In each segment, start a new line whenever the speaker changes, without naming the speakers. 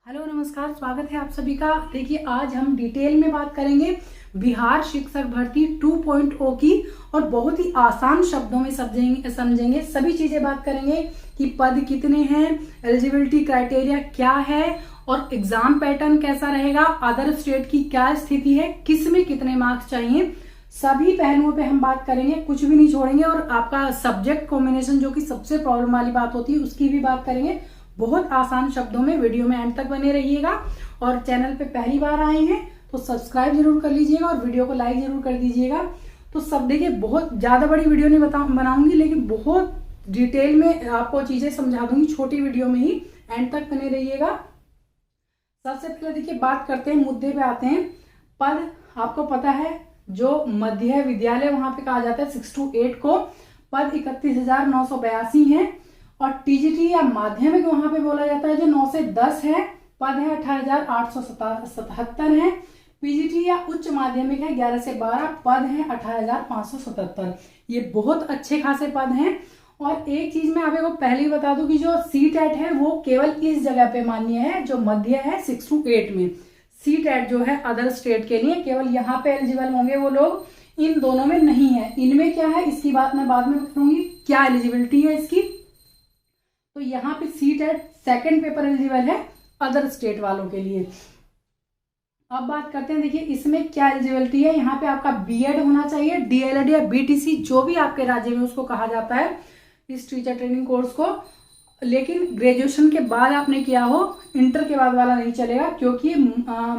Hello नमस्कार, स्वागत है आप सभी का। देखिए आज हम डिटेल में बात करेंगे बिहार शिक्षक भर्ती 2.0 की और बहुत ही आसान शब्दों में समझेंगे सभी चीजें बात करेंगे कि पद कितने हैं, एलिजिबिलिटी क्राइटेरिया क्या है और एग्जाम पैटर्न कैसा रहेगा, अदर स्टेट की क्या स्थिति है, किस में कितने मार्क्स चाहिए, सभी पहलुओं पे हम बात करेंगे, कुछ भी नहीं छोड़ेंगे। और आपका सब्जेक्ट कॉम्बिनेशन जो कि सबसे प्रॉब्लम वाली बात होती है उसकी भी बात करेंगे बहुत आसान शब्दों में। वीडियो में एंड तक बने रहिएगा और चैनल पे पहली बार आए हैं तो सब्सक्राइब जरूर कर लीजिएगा और वीडियो को लाइक जरूर कर दीजिएगा। तो सब देखिए, बहुत ज्यादा बड़ी वीडियो नहीं बनाऊंगी, लेकिन बहुत डिटेल में आपको चीजें समझा दूंगी छोटी वीडियो में ही। एंड तक बने रहिएगा। सबसे पहले देखिए बात करते हैं, मुद्दे पे आते हैं। पद आपको पता है जो मध्य विद्यालय वहां पे कहा जाता है 6 to 8 को, पद 31,982 है। और टीजीटी या माध्यमिक वहां पे बोला जाता है जो 9 से 10 है, पद है 18,877 है। पीजीटी या उच्च माध्यमिक है 11 से 12, पद है 18,577। ये बहुत अच्छे खासे पद हैं। और एक चीज मैं आपको पहले ही बता दूं कि जो सीटेट है वो केवल इस जगह पे मान्य है, जो मध्य है 6 to 8 में। सीटेट जो है अदर स्टेट के लिए केवल यहाँ पे एलिजिबल होंगे वो लोग, इन दोनों में नहीं है। इनमें क्या है इसकी बात मैं बाद में करूंगी, क्या एलिजिबिलिटी है इसकी। तो यहाँ पे सीटेट सेकंड पेपर एलिजिबल है अदर स्टेट वालों के लिए। अब बात करते हैं, देखिए इसमें क्या एलिजिबिलिटी है। यहाँ पे आपका बीएड होना चाहिए, डीएलएड या बीटीसी जो भी आपके राज्य में उसको कहा जाता है, इस टीचर ट्रेनिंग कोर्स को। लेकिन ग्रेजुएशन के बाद आपने किया हो, इंटर के बाद वाला नहीं चलेगा क्योंकि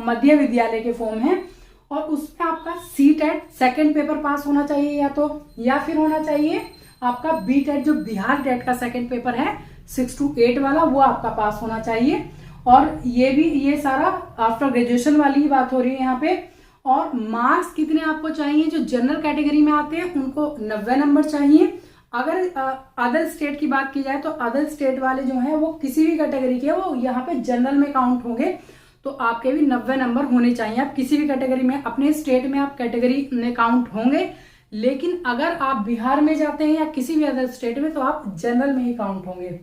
मध्य विद्यालय के फॉर्म है। और उसमें आपका सीटेट सेकंड पेपर पास होना चाहिए या फिर होना चाहिए आपका बीटेट, जो बिहार टेट का सेकंड पेपर है 6 to 8 वाला, वो आपका पास होना चाहिए। और ये सारा आफ्टर ग्रेजुएशन वाली ही बात हो रही है यहाँ पे। और मार्क्स कितने आपको चाहिए, जो जनरल कैटेगरी में आते हैं उनको 90 नंबर चाहिए। अगर अदर स्टेट की बात की जाए तो अदर स्टेट वाले जो है वो किसी भी कैटेगरी के, वो यहाँ पे जनरल में काउंट होंगे, तो आपके भी 90 नंबर होने चाहिए। आप किसी भी कैटेगरी में, अपने स्टेट में आप कैटेगरी में काउंट होंगे, लेकिन अगर आप बिहार में जाते हैं या किसी भी अदर स्टेट में तो आप जनरल में ही काउंट होंगे।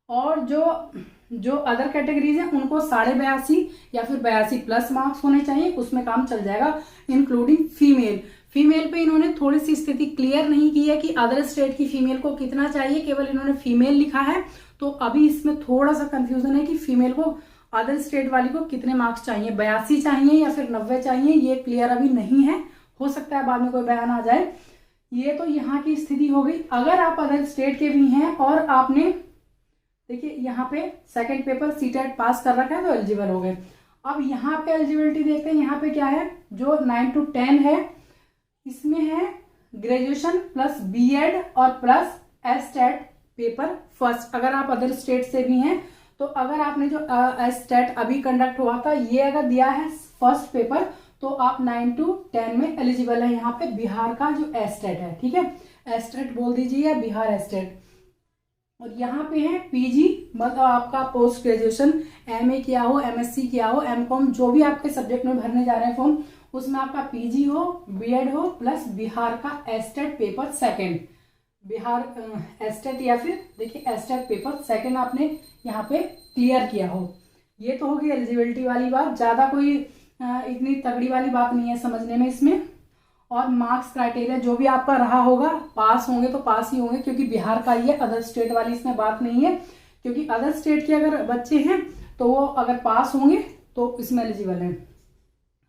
और जो अदर कैटेगरीज हैं उनको 82.5 या फिर 82+ मार्क्स होने चाहिए, उसमें काम चल जाएगा, इंक्लूडिंग फीमेल पे इन्होंने थोड़ी सी स्थिति क्लियर नहीं की है कि अदर स्टेट की फीमेल को कितना चाहिए, केवल इन्होंने फीमेल लिखा है। तो अभी इसमें थोड़ा सा कंफ्यूजन है कि फीमेल को अदर स्टेट वाली को कितने मार्क्स चाहिए, 82 चाहिए या फिर 90 चाहिए, ये क्लियर अभी नहीं है। हो सकता है बाद में कोई बयान आ जाए। ये तो यहाँ की स्थिति हो गई। अगर आप अदर स्टेट के भी हैं और आपने देखिए यहाँ पे सेकंड पेपर सीटेट पास कर रखा है तो एलिजिबल हो गए। अब यहाँ पे एलिजिबिलिटी देखते हैं, यहाँ पे क्या है, जो 9 to 10 है इसमें है ग्रेजुएशन प्लस बीएड और प्लस एसटेट पेपर फर्स्ट। अगर आप अदर स्टेट से भी हैं तो अगर आपने जो एसटेट अभी कंडक्ट हुआ था ये अगर दिया है फर्स्ट पेपर तो आप 9 to 10 में एलिजिबल है। यहाँ पे बिहार का जो एसटेट है, ठीक है, एसटेट बोल दीजिए या बिहार एसटेट। और यहाँ पे है पीजी, मतलब आपका पोस्ट ग्रेजुएशन एमए किया हो, एमएससी किया हो, एमकॉम, जो भी आपके सब्जेक्ट में भरने जा रहे हैं फॉर्म, उसमें आपका पीजी हो, बीएड हो, प्लस बिहार का STET paper second, Bihar STET या फिर देखिए एसटेट पेपर सेकंड आपने यहाँ पे क्लियर किया हो। ये तो होगी एलिजिबिलिटी वाली बात, ज्यादा कोई इतनी तगड़ी वाली बात नहीं है समझने में इसमें। और मार्क्स क्राइटेरिया जो भी आपका रहा होगा, पास होंगे तो पास ही होंगे क्योंकि बिहार का ही है, अदर स्टेट वाली इसमें बात नहीं है। क्योंकि अदर स्टेट के अगर बच्चे हैं तो वो अगर पास होंगे तो इसमें एलिजिबल है।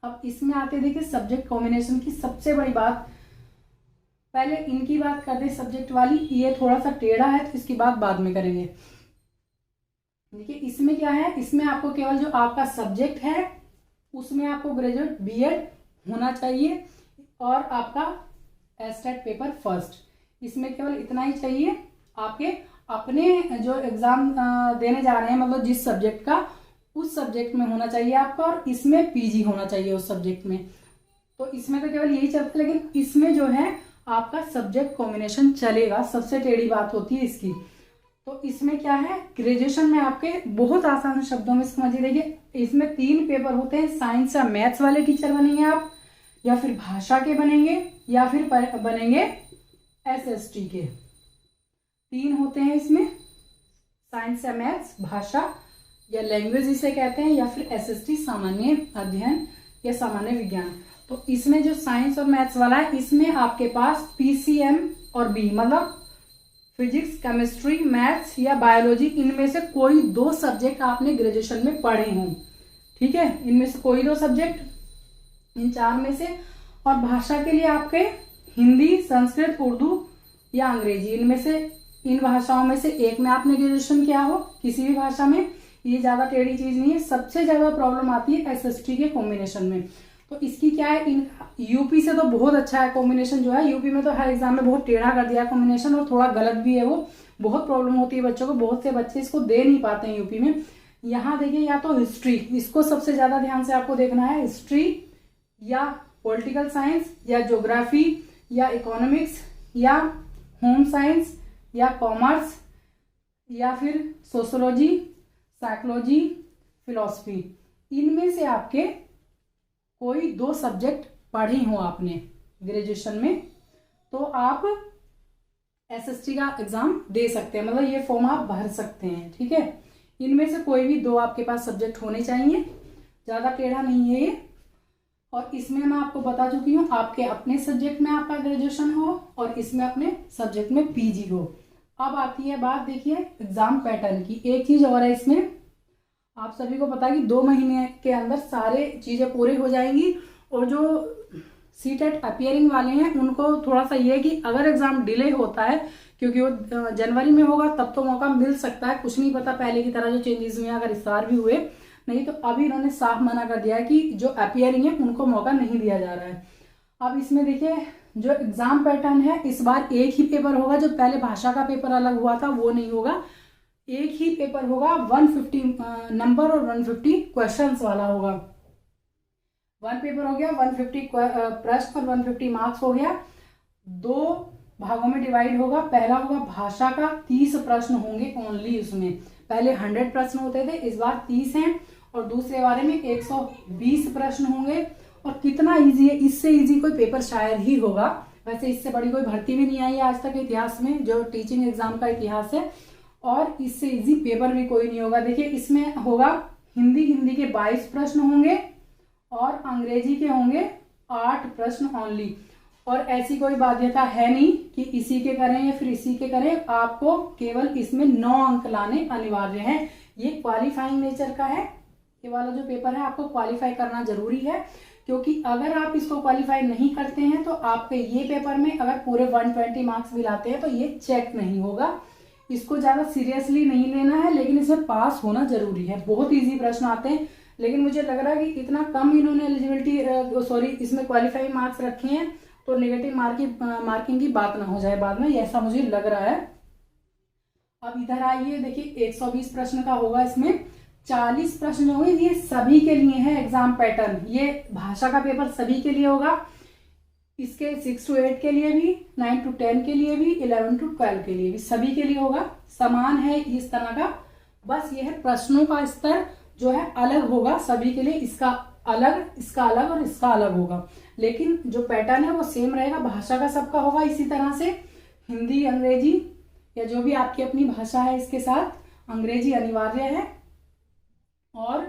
अब इसमें आते देखिए सब्जेक्ट कॉम्बिनेशन की सबसे बड़ी बात, पहले इनकी बात करते सब्जेक्ट वाली, ये थोड़ा सा टेढ़ा है तो इसकी बात बाद में करेंगे। देखिए इसमें क्या है, इसमें आपको केवल जो आपका सब्जेक्ट है उसमें आपको ग्रेजुएट बीएड होना चाहिए और आपका एसटेट पेपर फर्स्ट, इसमें केवल इतना ही चाहिए। आपके अपने जो एग्जाम देने जा रहे हैं, मतलब जिस सब्जेक्ट का, उस सब्जेक्ट में होना चाहिए आपका, और इसमें पीजी होना चाहिए उस सब्जेक्ट में। तो इसमें तो केवल यही चलता है, लेकिन इसमें जो है आपका सब्जेक्ट कॉम्बिनेशन चलेगा, सबसे टेढ़ी बात होती है इसकी। तो इसमें क्या है, ग्रेजुएशन में आपके बहुत आसान शब्दों में समझिए, देखिए इसमें 3 पेपर होते हैं, साइंस या मैथ्स वाले टीचर बनेंगे आप, या फिर भाषा के बनेंगे, या फिर बनेंगे एसएसटी के। 3 होते हैं इसमें, साइंस या मैथ्स, भाषा या लैंग्वेज इसे कहते हैं, या फिर एसएसटी सामान्य अध्ययन या सामान्य विज्ञान। तो इसमें जो साइंस और मैथ्स वाला है, इसमें आपके पास पीसीएम और बी मतलब फिजिक्स, केमिस्ट्री, मैथ्स या बायोलॉजी, इनमें से कोई 2 सब्जेक्ट आपने ग्रेजुएशन में पढ़े हों। ठीक है, इनमें से कोई 2 सब्जेक्ट, इन 4 में से। और भाषा के लिए आपके हिंदी, संस्कृत, उर्दू या अंग्रेजी, इनमें से इन भाषाओं में से एक में आपने ग्रेजुएशन किया हो, किसी भी भाषा में। ये ज्यादा टेढ़ी चीज नहीं है। सबसे ज्यादा प्रॉब्लम आती है एसएसटी के कॉम्बिनेशन में। तो इसकी क्या है, इनका यूपी से तो बहुत अच्छा है कॉम्बिनेशन जो है। यूपी में तो हर एग्जाम में बहुत टेढ़ा कर दिया कॉम्बिनेशन, और थोड़ा गलत भी है वो। बहुत प्रॉब्लम होती है बच्चों को, बहुत से बच्चे इसको दे नहीं पाते हैं यूपी में। यहाँ देखिए, या तो हिस्ट्री, इसको सबसे ज्यादा ध्यान से आपको देखना है, हिस्ट्री या पॉलिटिकल साइंस या ज्योग्राफी या इकोनॉमिक्स या होम साइंस या कॉमर्स या फिर सोशियोलॉजी, साइकोलॉजी, फिलॉसफी, इनमें से आपके कोई 2 सब्जेक्ट पढ़े हो आपने ग्रेजुएशन में, तो आप एसएसटी का एग्जाम दे सकते हैं। मतलब ये फॉर्म आप भर सकते हैं। ठीक है, इनमें से कोई भी 2 आपके पास सब्जेक्ट होने चाहिए, ज्यादा टेढ़ा नहीं है ये। और इसमें मैं आपको बता चुकी हूँ, आपके अपने सब्जेक्ट में आपका ग्रेजुएशन हो और इसमें अपने सब्जेक्ट में पीजी हो। अब आती है बात, देखिए एग्जाम पैटर्न की। एक चीज और है इसमें, आप सभी को पता है कि 2 महीने के अंदर सारे चीजें पूरी हो जाएंगी। और जो सीटेट अपीयरिंग वाले हैं उनको थोड़ा सा ये है कि अगर एग्जाम डिले होता है, क्योंकि वो जनवरी में होगा, तब तो मौका मिल सकता है। कुछ नहीं पता पहले की तरह जो चेंजेस हुए अगर इस बार भी हुए, नहीं तो अभी इन्होंने साफ मना कर दिया है कि जो अपीयरिंग है उनको मौका नहीं दिया जा रहा है। अब इसमें देखिए, जो एग्जाम पैटर्न है, इस बार एक ही पेपर होगा। जो पहले भाषा का पेपर अलग हुआ था वो नहीं होगा, एक ही पेपर होगा। 150 नंबर और 150 क्वेश्चंस वाला होगा। 1 पेपर हो गया, 150 प्रश्न और 150 मार्क्स हो गया। 2 भागों में डिवाइड होगा। पहला होगा भाषा का, 30 प्रश्न होंगे ओनली उसमें। पहले 100 प्रश्न होते थे, इस बार 30 हैं। और दूसरे बारे में 120 प्रश्न होंगे। और कितना इजी है, इससे इजी कोई पेपर शायद ही होगा। वैसे इससे बड़ी कोई भर्ती भी नहीं आई है आज तक इतिहास में, जो टीचिंग एग्जाम का इतिहास है। और इससे इजी पेपर भी कोई नहीं होगा। देखिए, इसमें होगा हिंदी के 22 प्रश्न होंगे और अंग्रेजी के होंगे 8 प्रश्न ओनली। और ऐसी कोई बाध्यता है नहीं कि इसी के करें या फिर इसी के करें, आपको केवल इसमें 9 अंक लाने अनिवार्य हैं। ये क्वालिफाइंग नेचर का है, ये वाला जो पेपर है आपको क्वालिफाई करना जरूरी है। क्योंकि अगर आप इसको क्वालिफाई नहीं करते हैं तो आपके ये पेपर में अगर पूरे 120 मार्क्स भी लाते हैं तो ये चेक नहीं होगा। इसको ज्यादा सीरियसली नहीं लेना है, लेकिन इसमें पास होना जरूरी है। बहुत इजी प्रश्न आते हैं, लेकिन मुझे लग रहा है कि इतना कम इन्होंने एलिजिबिलिटी इसमें क्वालिफाइंग मार्क्स रखे हैं तो नेगेटिव मार्किंग की बात ना हो जाए बाद में, ऐसा मुझे लग रहा है। अब इधर आइए, देखिए 120 प्रश्न का होगा। इसमें 40 प्रश्न होंगे, ये सभी के लिए है एग्जाम पैटर्न। ये भाषा का पेपर सभी के लिए होगा। इसके 6 to 8 के लिए भी, 9 to 10 के लिए भी, 11 to 12 के लिए भी, सभी के लिए होगा। समान है इस तरह का, बस ये है प्रश्नों का स्तर जो है अलग होगा सभी के लिए। इसका अलग, इसका अलग और इसका अलग होगा, लेकिन जो पैटर्न है वो सेम रहेगा। भाषा का सबका होगा इसी तरह से, हिंदी, अंग्रेजी या जो भी आपकी अपनी भाषा है इसके साथ अंग्रेजी अनिवार्य है। और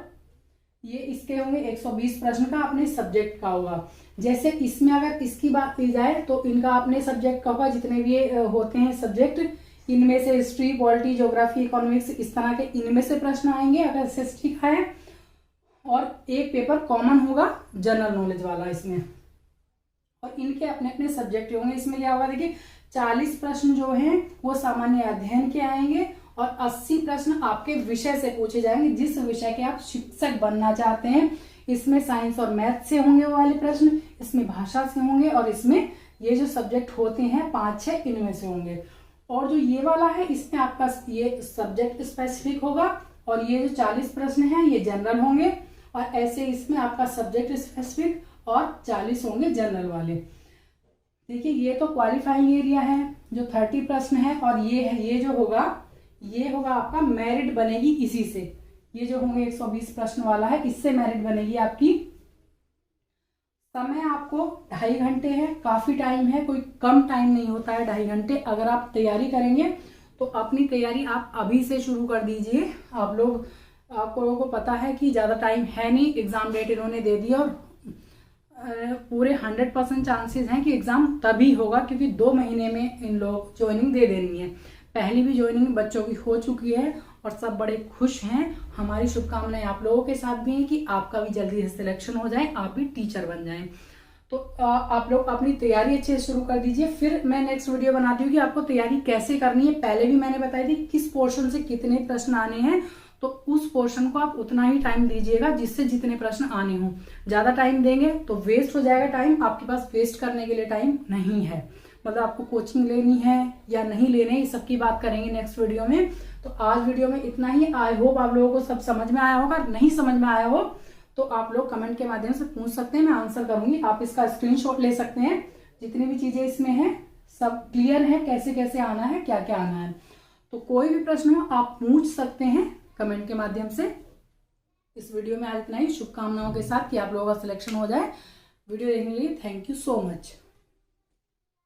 ये इसके होंगे 120 प्रश्न का अपने सब्जेक्ट का होगा। जैसे इसमें अगर इसकी बात की जाए तो इनका अपने सब्जेक्ट का होगा, जितने भी होते हैं सब्जेक्ट, इनमें से हिस्ट्री, पॉलिटी, ज्योग्राफी, इकोनॉमिक्स, इस तरह के इनमें से प्रश्न आएंगे अगर एसएसटी का है। और एक पेपर कॉमन होगा जनरल नॉलेज वाला इसमें, और इनके अपने अपने सब्जेक्ट होंगे। इसमें क्या होगा, देखिए 40 प्रश्न जो हैं वो सामान्य अध्ययन के आएंगे और 80 प्रश्न आपके विषय से पूछे जाएंगे, जिस विषय के आप शिक्षक बनना चाहते हैं। इसमें साइंस और मैथ से होंगे वो वाले प्रश्न, इसमें भाषा से होंगे, और इसमें ये जो सब्जेक्ट होते हैं 5-6 इनमें से होंगे। और जो ये वाला है इसमें आपका ये सब्जेक्ट स्पेसिफिक होगा, और ये जो 40 प्रश्न हैं ये जनरल होंगे। और ऐसे इसमें आपका सब्जेक्ट स्पेसिफिक और 40 होंगे जनरल वाले। देखिए, ये तो क्वालिफाइंग एरिया है जो 30 प्रश्न है। और ये है, ये जो होगा ये होगा आपका मेरिट बनेगी इसी से। ये जो होंगे 120 प्रश्न वाला है, इससे मेरिट बनेगी आपकी। समय आपको 2.5 घंटे है, काफी टाइम है, कोई कम टाइम नहीं होता है 2.5 घंटे। अगर आप तैयारी करेंगे तो अपनी तैयारी आप अभी से शुरू कर दीजिए। आप लोग आप लोगों को पता है कि ज़्यादा टाइम है नहीं, एग्ज़ाम डेट इन्होंने दे दी और पूरे 100% चांसेस हैं कि एग्ज़ाम तभी होगा, क्योंकि 2 महीने में इन लोग ज्वाइनिंग दे देनी है। पहली भी ज्वाइनिंग बच्चों की हो चुकी है और सब बड़े खुश हैं। हमारी शुभकामनाएं आप लोगों के साथ भी हैं कि आपका भी जल्दी से सिलेक्शन हो जाए, आप भी टीचर बन जाएं। तो आप लोग अपनी तैयारी अच्छे से शुरू कर दीजिए। फिर मैं नेक्स्ट वीडियो बनाती हूँ कि आपको तैयारी कैसे करनी है। पहले भी मैंने बताई थी किस पोर्शन से कितने प्रश्न आने हैं, तो उस पोर्शन को आप उतना ही टाइम दीजिएगा जिससे जितने प्रश्न आने हों। ज़्यादा टाइम देंगे तो वेस्ट हो जाएगा टाइम, आपके पास वेस्ट करने के लिए टाइम नहीं है। मतलब आपको कोचिंग लेनी है या नहीं लेनी है, इस सब की बात करेंगे नेक्स्ट वीडियो में। तो आज वीडियो में इतना ही। आई होप आप लोगों को सब समझ में आया होगा। नहीं समझ में आया हो तो आप लोग कमेंट के माध्यम से पूछ सकते हैं, मैं आंसर करूंगी। आप इसका स्क्रीनशॉट ले सकते हैं। जितनी भी चीजें इसमें हैं सब क्लियर है, कैसे कैसे आना है, क्या क्या आना है। तो कोई भी प्रश्न हो आप पूछ सकते हैं कमेंट के माध्यम से। इस वीडियो में आज इतना ही। शुभकामनाओं के साथ कि आप लोगों का सिलेक्शन हो जाए। वीडियो देखने के लिए थैंक यू सो मच।